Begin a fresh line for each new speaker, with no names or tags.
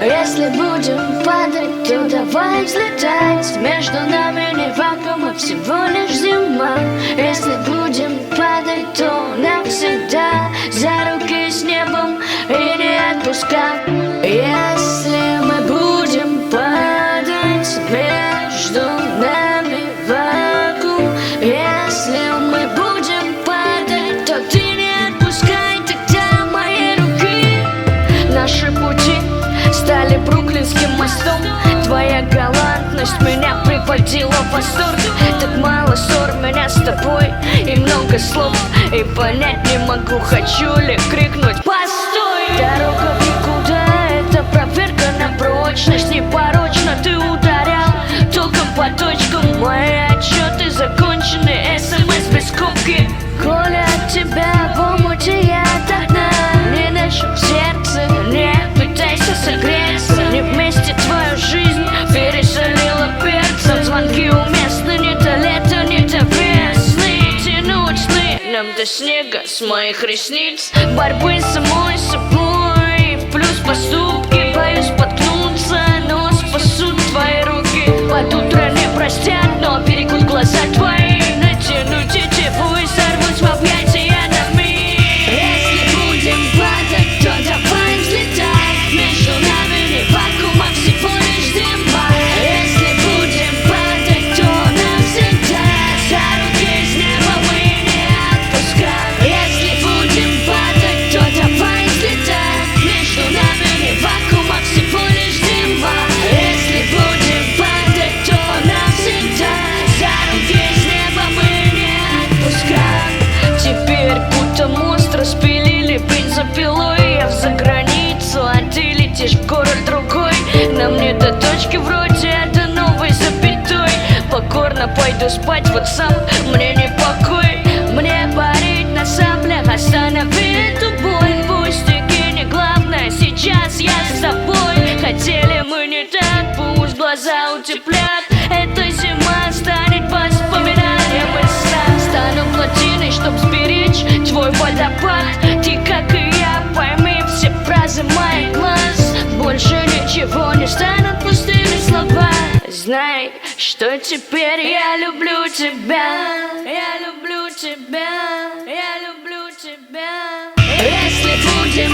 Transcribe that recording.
Если будем падать, то давай взлетать. Между нами не вакуум, а всего лишь зима. Если будем падать, то навсегда за руки с небом и не отпускай. Если мы будем падать, между нами вакуум. Если мы будем падать, то ты не отпускай тогда мои руки. Наши пути стали бруклинским мостом. Твоя галантность меня приводила в восторг. Так мало ссор меня с тобой и много слов, и понять не могу, хочу ли крикнуть постой. Дорога в никуда, это проверка на прочность. Непорочно ты ударял током по точкам. Мои отчеты закончены, СМС без скобки. Коля, от тебя в омуте я до дна. Не ношу в сердце, не пытайся согреться. Не вместе твою жизнь пересолила перцем. Звонки уместны, не до лета, не до весны. Тянуть сны нам до снега с моих ресниц. Борьбы с самой собой, плюс поступки. Боюсь споткнуться, но спасут твои руки. Под утро не простят, но перекут глаза твои. Натяну тетиву и сорвусь в объятия на миг. Если будем падать, то давай взлетать. Между нами не вакуум, а всего лишь зима. Если будем падать, то навсегда за руки с неба мы не отпускаем. Если будем падать, то давай взлетать. Между нами не вакуум, а всего лишь зима. Если будем падать, то навсегда за руки с неба мы не отпускаем. Теперь будто мост распилили бензопилой. Я в заграницу, а ты летишь в город другой. Нам не до точки вроде, а до новой запятой. Покорно пойду спать, вот сам мне не покой. Мне парить на саблях, останови эту боль. Пустяки не главное, сейчас я с тобой. Хотели мы не так, пусть глаза утеплят. Эта зима станет воспоминанием. И сам стану плотиной, чтоб сберечь твой водопад. Ты, как и я, пойми все фразы моих глаз. Больше ничего не станут пустыми слова. Знай, что теперь я люблю тебя. Я люблю тебя. Я люблю тебя. Если будем